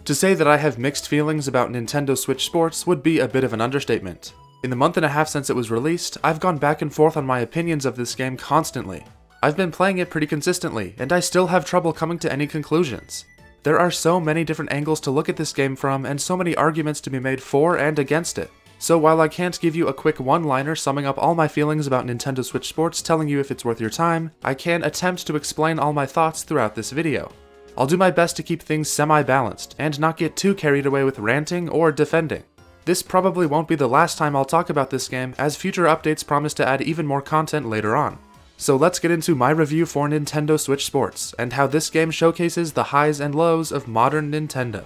To say that I have mixed feelings about Nintendo Switch Sports would be a bit of an understatement. In the month and a half since it was released, I've gone back and forth on my opinions of this game constantly. I've been playing it pretty consistently, and I still have trouble coming to any conclusions. There are so many different angles to look at this game from, and so many arguments to be made for and against it. So while I can't give you a quick one-liner summing up all my feelings about Nintendo Switch Sports telling you if it's worth your time, I can attempt to explain all my thoughts throughout this video. I'll do my best to keep things semi-balanced, and not get too carried away with ranting or defending. This probably won't be the last time I'll talk about this game, as future updates promise to add even more content later on. So let's get into my review for Nintendo Switch Sports, and how this game showcases the highs and lows of modern Nintendo.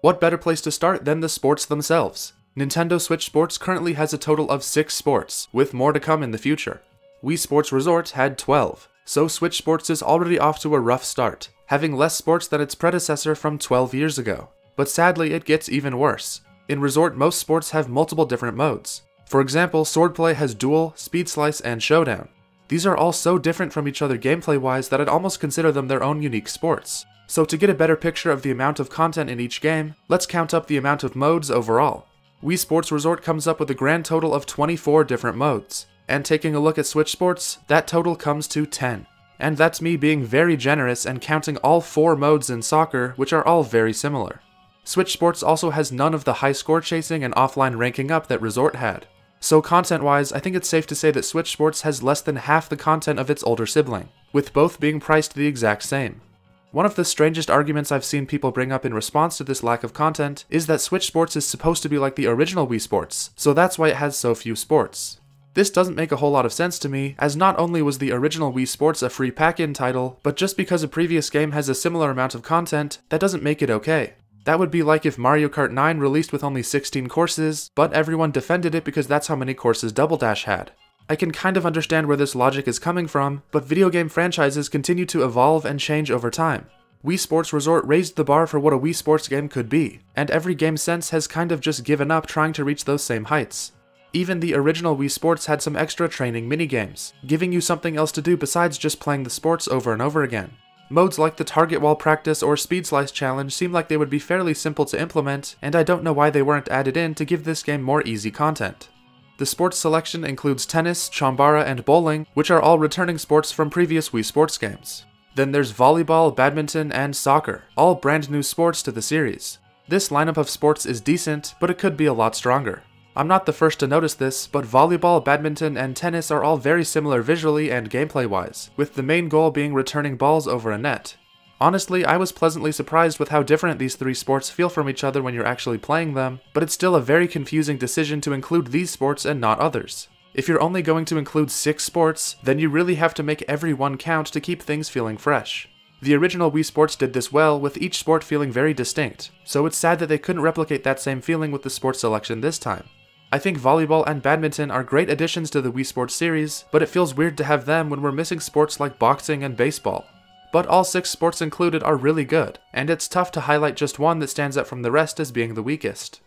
What better place to start than the sports themselves? Nintendo Switch Sports currently has a total of 6 sports, with more to come in the future. Wii Sports Resort had 12, so Switch Sports is already off to a rough start, having less sports than its predecessor from 12 years ago. But sadly, it gets even worse. In Resort, most sports have multiple different modes. For example, Swordplay has Duel, Speed Slice, and Showdown. These are all so different from each other gameplay-wise that I'd almost consider them their own unique sports. So to get a better picture of the amount of content in each game, let's count up the amount of modes overall. Wii Sports Resort comes up with a grand total of 24 different modes, and taking a look at Switch Sports, that total comes to 10. And that's me being very generous and counting all 4 modes in soccer, which are all very similar. Switch Sports also has none of the high score chasing and offline ranking up that Resort had. So content-wise, I think it's safe to say that Switch Sports has less than half the content of its older sibling, with both being priced the exact same. One of the strangest arguments I've seen people bring up in response to this lack of content is that Switch Sports is supposed to be like the original Wii Sports, so that's why it has so few sports. This doesn't make a whole lot of sense to me, as not only was the original Wii Sports a free pack-in title, but just because a previous game has a similar amount of content, that doesn't make it okay. That would be like if Mario Kart 9 released with only 16 courses, but everyone defended it because that's how many courses Double Dash had. I can kind of understand where this logic is coming from, but video game franchises continue to evolve and change over time. Wii Sports Resort raised the bar for what a Wii Sports game could be, and every game since has kind of just given up trying to reach those same heights. Even the original Wii Sports had some extra training minigames, giving you something else to do besides just playing the sports over and over again. Modes like the Target Wall Practice or Speed Slice Challenge seem like they would be fairly simple to implement, and I don't know why they weren't added in to give this game more easy content. The sports selection includes tennis, chambara, and bowling, which are all returning sports from previous Wii Sports games. Then there's volleyball, badminton, and soccer, all brand new sports to the series. This lineup of sports is decent, but it could be a lot stronger. I'm not the first to notice this, but volleyball, badminton, and tennis are all very similar visually and gameplay-wise, with the main goal being returning balls over a net. Honestly, I was pleasantly surprised with how different these 3 sports feel from each other when you're actually playing them, but it's still a very confusing decision to include these sports and not others. If you're only going to include 6 sports, then you really have to make every one count to keep things feeling fresh. The original Wii Sports did this well, with each sport feeling very distinct, so it's sad that they couldn't replicate that same feeling with the sports selection this time. I think volleyball and badminton are great additions to the Wii Sports series, but it feels weird to have them when we're missing sports like boxing and baseball. But all 6 sports included are really good, and it's tough to highlight just one that stands out from the rest as being the weakest.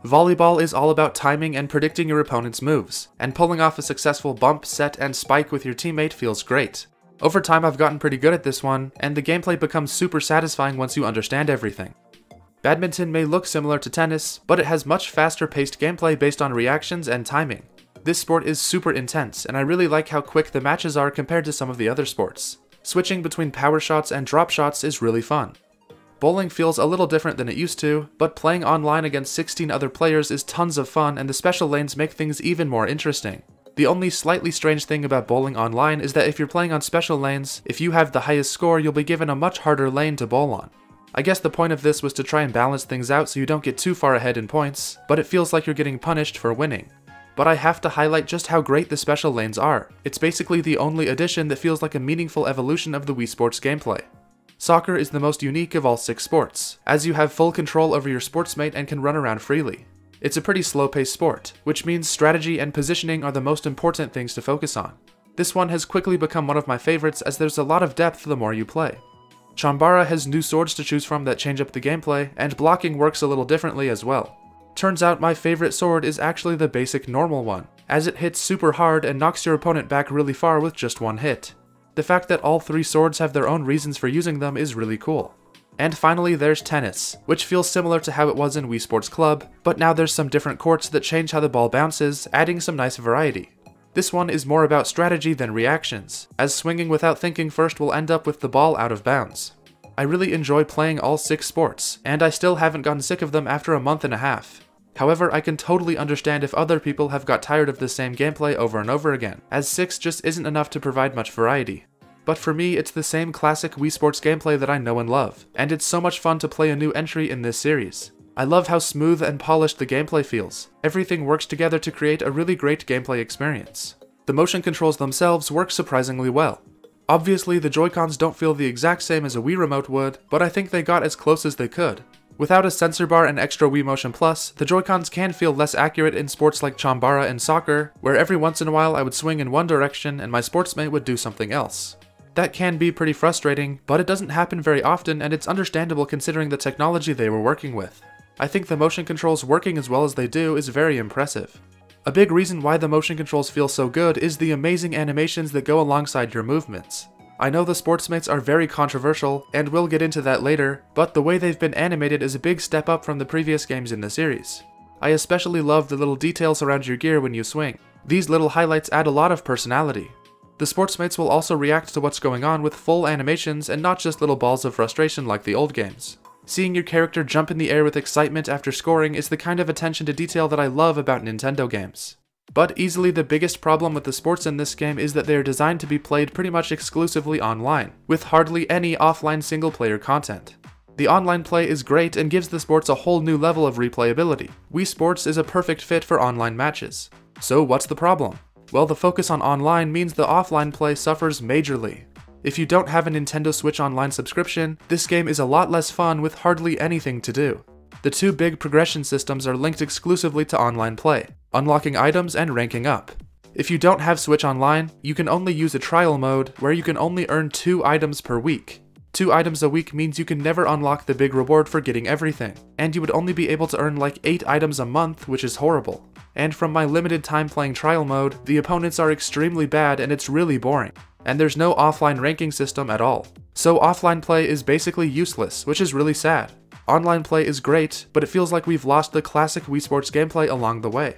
Volleyball is all about timing and predicting your opponent's moves, and pulling off a successful bump, set, and spike with your teammate feels great. Over time I've gotten pretty good at this one, and the gameplay becomes super satisfying once you understand everything. Badminton may look similar to tennis, but it has much faster paced gameplay based on reactions and timing. This sport is super intense, and I really like how quick the matches are compared to some of the other sports. Switching between power shots and drop shots is really fun. Bowling feels a little different than it used to, but playing online against 16 other players is tons of fun, and the special lanes make things even more interesting. The only slightly strange thing about bowling online is that if you're playing on special lanes, if you have the highest score, you'll be given a much harder lane to bowl on. I guess the point of this was to try and balance things out so you don't get too far ahead in points, but it feels like you're getting punished for winning. But I have to highlight just how great the special lanes are. It's basically the only addition that feels like a meaningful evolution of the Wii Sports gameplay. Soccer is the most unique of all 6 sports, as you have full control over your sportsmate and can run around freely. It's a pretty slow-paced sport, which means strategy and positioning are the most important things to focus on. This one has quickly become one of my favorites as there's a lot of depth the more you play. Chambara has new swords to choose from that change up the gameplay, and blocking works a little differently as well. Turns out my favorite sword is actually the basic normal one, as it hits super hard and knocks your opponent back really far with just one hit. The fact that all 3 swords have their own reasons for using them is really cool. And finally there's tennis, which feels similar to how it was in Wii Sports Club, but now there's some different courts that change how the ball bounces, adding some nice variety. This one is more about strategy than reactions, as swinging without thinking first will end up with the ball out of bounds. I really enjoy playing all 6 sports, and I still haven't gotten sick of them after a month and a half. However, I can totally understand if other people have got tired of the same gameplay over and over again, as 6 just isn't enough to provide much variety. But for me, it's the same classic Wii Sports gameplay that I know and love, and it's so much fun to play a new entry in this series. I love how smooth and polished the gameplay feels. Everything works together to create a really great gameplay experience. The motion controls themselves work surprisingly well. Obviously, the Joy-Cons don't feel the exact same as a Wii Remote would, but I think they got as close as they could. Without a sensor bar and extra Wii Motion Plus, the Joy-Cons can feel less accurate in sports like Chambara and soccer, where every once in a while I would swing in one direction and my sportsmate would do something else. That can be pretty frustrating, but it doesn't happen very often and it's understandable considering the technology they were working with. I think the motion controls working as well as they do is very impressive. A big reason why the motion controls feel so good is the amazing animations that go alongside your movements. I know the sportsmates are very controversial, and we'll get into that later, but the way they've been animated is a big step up from the previous games in the series. I especially love the little details around your gear when you swing. These little highlights add a lot of personality. The sportsmates will also react to what's going on with full animations and not just little balls of frustration like the old games. Seeing your character jump in the air with excitement after scoring is the kind of attention to detail that I love about Nintendo games. But easily the biggest problem with the sports in this game is that they are designed to be played pretty much exclusively online, with hardly any offline single-player content. The online play is great and gives the sports a whole new level of replayability. Wii Sports is a perfect fit for online matches. So what's the problem? Well, the focus on online means the offline play suffers majorly. If you don't have a Nintendo Switch Online subscription, this game is a lot less fun with hardly anything to do. The 2 big progression systems are linked exclusively to online play, unlocking items and ranking up. If you don't have Switch Online, you can only use a trial mode where you can only earn 2 items per week. 2 items a week means you can never unlock the big reward for getting everything, and you would only be able to earn like 8 items a month, which is horrible. And from my limited time playing trial mode, the opponents are extremely bad and it's really boring. And there's no offline ranking system at all. So offline play is basically useless, which is really sad. Online play is great, but it feels like we've lost the classic Wii Sports gameplay along the way.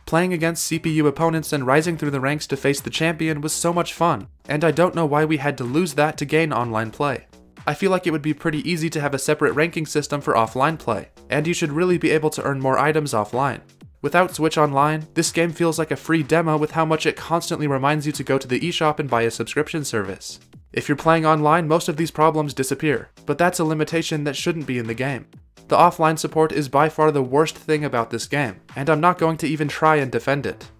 Playing against CPU opponents and rising through the ranks to face the champion was so much fun, and I don't know why we had to lose that to gain online play. I feel like it would be pretty easy to have a separate ranking system for offline play, and you should really be able to earn more items offline. Without Switch Online, this game feels like a free demo with how much it constantly reminds you to go to the eShop and buy a subscription service. If you're playing online, most of these problems disappear, but that's a limitation that shouldn't be in the game. The offline support is by far the worst thing about this game, and I'm not going to even try and defend it.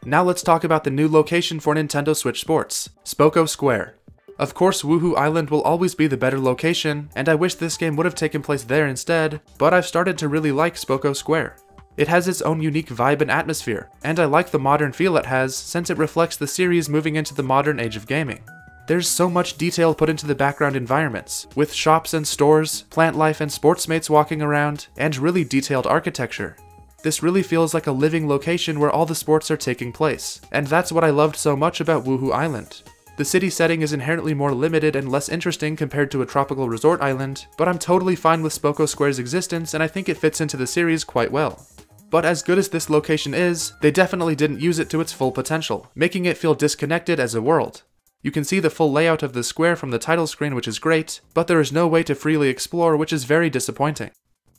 Now let's talk about the new location for Nintendo Switch Sports, Spoko Square. Of course, Wuhu Island will always be the better location, and I wish this game would have taken place there instead, but I've started to really like Spoko Square. It has its own unique vibe and atmosphere, and I like the modern feel it has since it reflects the series moving into the modern age of gaming. There's so much detail put into the background environments, with shops and stores, plant life and sportsmates walking around, and really detailed architecture. This really feels like a living location where all the sports are taking place, and that's what I loved so much about Wuhu Island. The city setting is inherently more limited and less interesting compared to a tropical resort island, but I'm totally fine with Spoko Square's existence and I think it fits into the series quite well. But as good as this location is, they definitely didn't use it to its full potential, making it feel disconnected as a world. You can see the full layout of the square from the title screen, which is great, but there is no way to freely explore, which is very disappointing.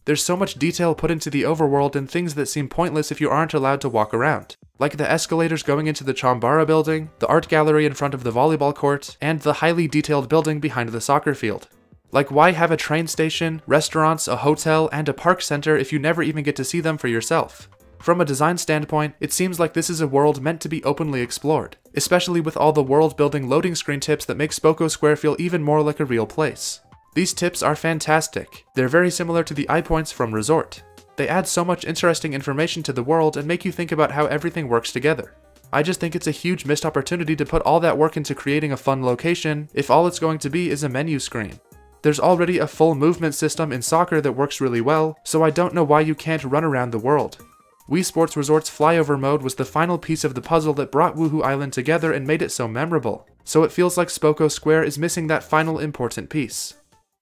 There's so much detail put into the overworld and things that seem pointless if you aren't allowed to walk around, like the escalators going into the Chambara building, the art gallery in front of the volleyball court, and the highly detailed building behind the soccer field. Like, why have a train station, restaurants, a hotel, and a park center if you never even get to see them for yourself? From a design standpoint, it seems like this is a world meant to be openly explored, especially with all the world-building loading screen tips that make Spoko Square feel even more like a real place. These tips are fantastic. They're very similar to the iPoints from Resort. They add so much interesting information to the world and make you think about how everything works together. I just think it's a huge missed opportunity to put all that work into creating a fun location if all it's going to be is a menu screen. There's already a full movement system in soccer that works really well, so I don't know why you can't run around the world. Wii Sports Resort's flyover mode was the final piece of the puzzle that brought Woohoo Island together and made it so memorable, so it feels like Spoko Square is missing that final important piece.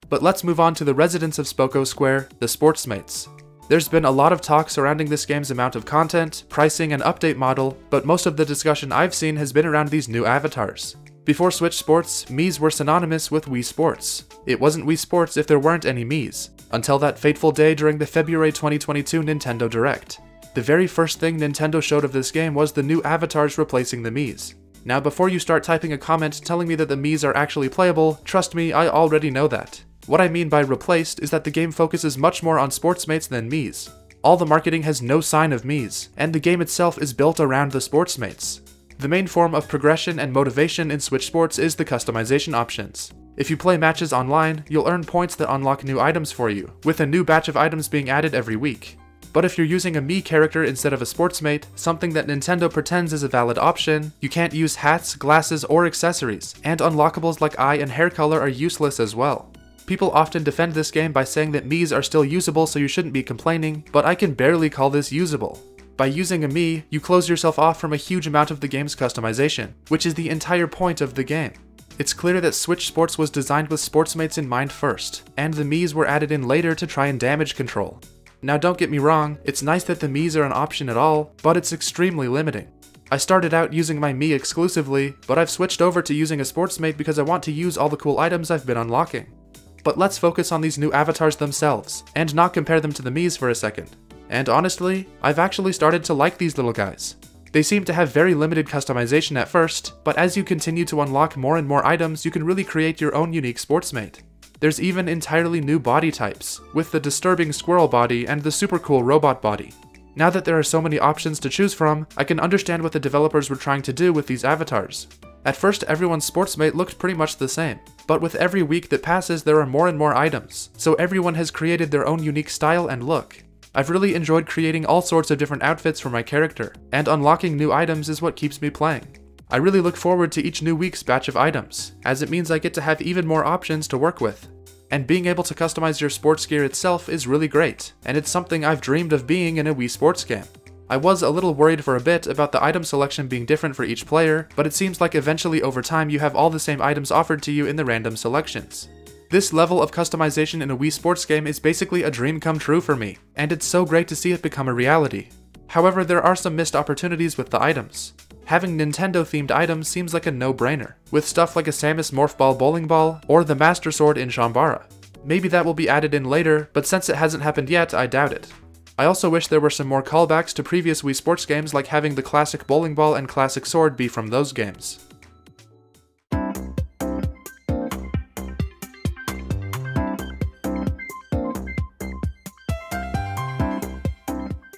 But let's move on to the residents of Spoko Square, the Sportsmates. There's been a lot of talk surrounding this game's amount of content, pricing, and update model, but most of the discussion I've seen has been around these new avatars. Before Switch Sports, Miis were synonymous with Wii Sports. It wasn't Wii Sports if there weren't any Miis, until that fateful day during the February 2022 Nintendo Direct. The very first thing Nintendo showed of this game was the new avatars replacing the Miis. Now before you start typing a comment telling me that the Miis are actually playable, trust me, I already know that. What I mean by replaced is that the game focuses much more on Sportsmates than Miis. All the marketing has no sign of Miis, and the game itself is built around the Sportsmates. The main form of progression and motivation in Switch Sports is the customization options. If you play matches online, you'll earn points that unlock new items for you, with a new batch of items being added every week. But if you're using a Mii character instead of a Sportsmate, something that Nintendo pretends is a valid option, you can't use hats, glasses, or accessories, and unlockables like eye and hair color are useless as well. People often defend this game by saying that Miis are still usable so you shouldn't be complaining, but I can barely call this usable. By using a Mii, you close yourself off from a huge amount of the game's customization, which is the entire point of the game. It's clear that Switch Sports was designed with Sportsmates in mind first, and the Miis were added in later to try and damage control. Now don't get me wrong, it's nice that the Miis are an option at all, but it's extremely limiting. I started out using my Mii exclusively, but I've switched over to using a Sportsmate because I want to use all the cool items I've been unlocking. But let's focus on these new avatars themselves, and not compare them to the Miis for a second. And honestly, I've actually started to like these little guys. They seem to have very limited customization at first, but as you continue to unlock more and more items, you can really create your own unique Sportsmate. There's even entirely new body types, with the disturbing squirrel body and the super cool robot body. Now that there are so many options to choose from, I can understand what the developers were trying to do with these avatars. At first, everyone's Sportsmate looked pretty much the same, but with every week that passes there are more and more items, so everyone has created their own unique style and look. I've really enjoyed creating all sorts of different outfits for my character, and unlocking new items is what keeps me playing. I really look forward to each new week's batch of items, as it means I get to have even more options to work with. And being able to customize your sports gear itself is really great, and it's something I've dreamed of being in a Wii Sports game. I was a little worried for a bit about the item selection being different for each player, but it seems like eventually over time you have all the same items offered to you in the random selections. This level of customization in a Wii Sports game is basically a dream come true for me, and it's so great to see it become a reality. However, there are some missed opportunities with the items. Having Nintendo-themed items seems like a no-brainer, with stuff like a Samus Morph Ball bowling ball or the Master Sword in Shambara. Maybe that will be added in later, but since it hasn't happened yet, I doubt it. I also wish there were some more callbacks to previous Wii Sports games, like having the classic bowling ball and classic sword be from those games.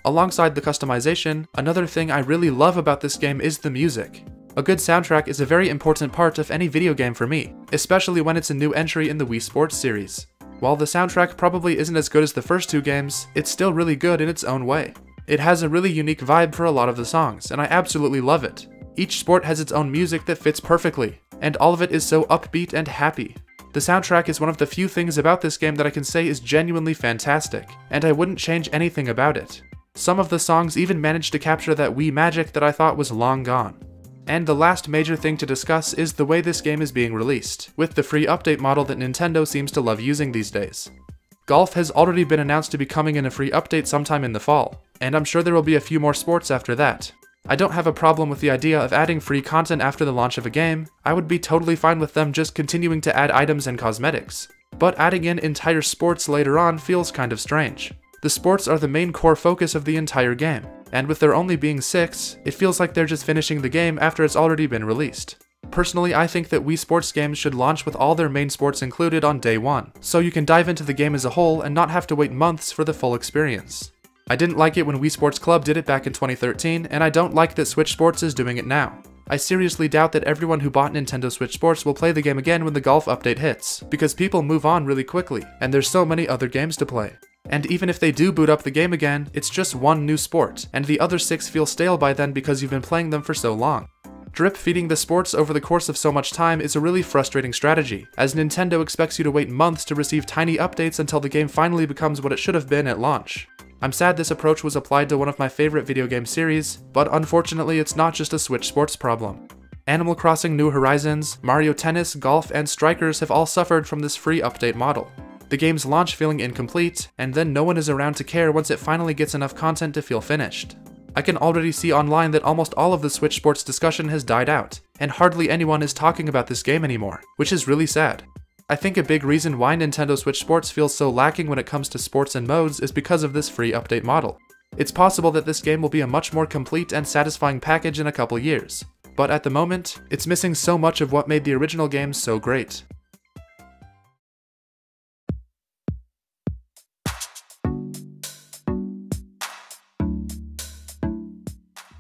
Alongside the customization, another thing I really love about this game is the music. A good soundtrack is a very important part of any video game for me, especially when it's a new entry in the Wii Sports series. While the soundtrack probably isn't as good as the first two games, it's still really good in its own way. It has a really unique vibe for a lot of the songs, and I absolutely love it. Each sport has its own music that fits perfectly, and all of it is so upbeat and happy. The soundtrack is one of the few things about this game that I can say is genuinely fantastic, and I wouldn't change anything about it. Some of the songs even managed to capture that Wii magic that I thought was long gone. And the last major thing to discuss is the way this game is being released, with the free update model that Nintendo seems to love using these days. Golf has already been announced to be coming in a free update sometime in the fall, and I'm sure there will be a few more sports after that. I don't have a problem with the idea of adding free content after the launch of a game. I would be totally fine with them just continuing to add items and cosmetics. But adding in entire sports later on feels kind of strange. The sports are the main core focus of the entire game, and with there only being 6, it feels like they're just finishing the game after it's already been released. Personally, I think that Wii Sports games should launch with all their main sports included on day 1, so you can dive into the game as a whole and not have to wait months for the full experience. I didn't like it when Wii Sports Club did it back in 2013, and I don't like that Switch Sports is doing it now. I seriously doubt that everyone who bought Nintendo Switch Sports will play the game again when the Golf update hits, because people move on really quickly, and there's so many other games to play. And even if they do boot up the game again, it's just one new sport, and the other 6 feel stale by then because you've been playing them for so long. Drip feeding the sports over the course of so much time is a really frustrating strategy, as Nintendo expects you to wait months to receive tiny updates until the game finally becomes what it should have been at launch. I'm sad this approach was applied to one of my favorite video game series, but unfortunately it's not just a Switch Sports problem. Animal Crossing New Horizons, Mario Tennis, Golf, and Strikers have all suffered from this free update model. The game's launch feeling incomplete, and then no one is around to care once it finally gets enough content to feel finished. I can already see online that almost all of the Switch Sports discussion has died out, and hardly anyone is talking about this game anymore, which is really sad. I think a big reason why Nintendo Switch Sports feels so lacking when it comes to sports and modes is because of this free update model. It's possible that this game will be a much more complete and satisfying package in a couple years, but at the moment, it's missing so much of what made the original game so great.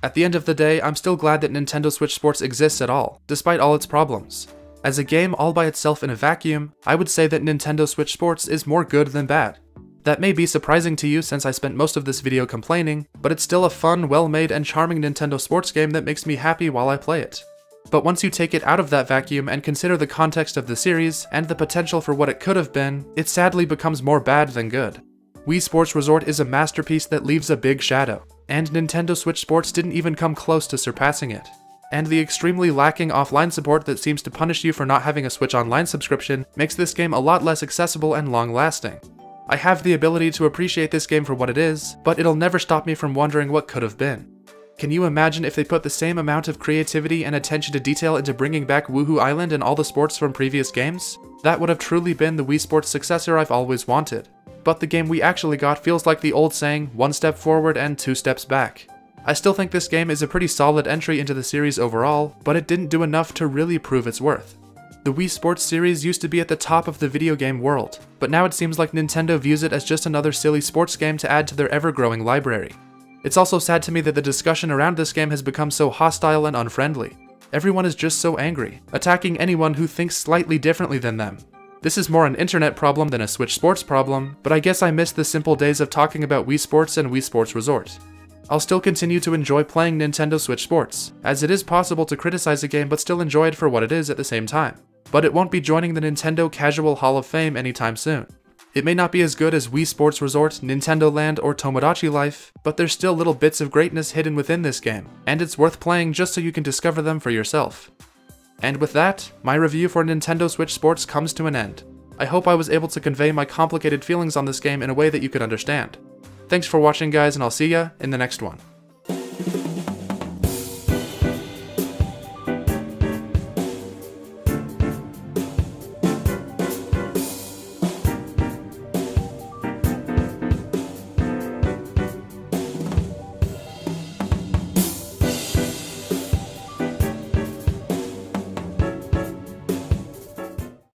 At the end of the day, I'm still glad that Nintendo Switch Sports exists at all, despite all its problems. As a game all by itself in a vacuum, I would say that Nintendo Switch Sports is more good than bad. That may be surprising to you since I spent most of this video complaining, but it's still a fun, well-made, and charming Nintendo sports game that makes me happy while I play it. But once you take it out of that vacuum and consider the context of the series, and the potential for what it could have been, it sadly becomes more bad than good. Wii Sports Resort is a masterpiece that leaves a big shadow, and Nintendo Switch Sports didn't even come close to surpassing it. And the extremely lacking offline support that seems to punish you for not having a Switch Online subscription makes this game a lot less accessible and long-lasting. I have the ability to appreciate this game for what it is, but it'll never stop me from wondering what could have been. Can you imagine if they put the same amount of creativity and attention to detail into bringing back Woohoo Island and all the sports from previous games? That would have truly been the Wii Sports successor I've always wanted. But the game we actually got feels like the old saying, 1 step forward and 2 steps back. I still think this game is a pretty solid entry into the series overall, but it didn't do enough to really prove its worth. The Wii Sports series used to be at the top of the video game world, but now it seems like Nintendo views it as just another silly sports game to add to their ever-growing library. It's also sad to me that the discussion around this game has become so hostile and unfriendly. Everyone is just so angry, attacking anyone who thinks slightly differently than them. This is more an internet problem than a Switch Sports problem, but I guess I miss the simple days of talking about Wii Sports and Wii Sports Resort. I'll still continue to enjoy playing Nintendo Switch Sports, as it is possible to criticize a game but still enjoy it for what it is at the same time. But it won't be joining the Nintendo Casual Hall of Fame anytime soon. It may not be as good as Wii Sports Resort, Nintendo Land, or Tomodachi Life, but there's still little bits of greatness hidden within this game, and it's worth playing just so you can discover them for yourself. And with that, my review for Nintendo Switch Sports comes to an end. I hope I was able to convey my complicated feelings on this game in a way that you could understand. Thanks for watching guys, and I'll see ya in the next one.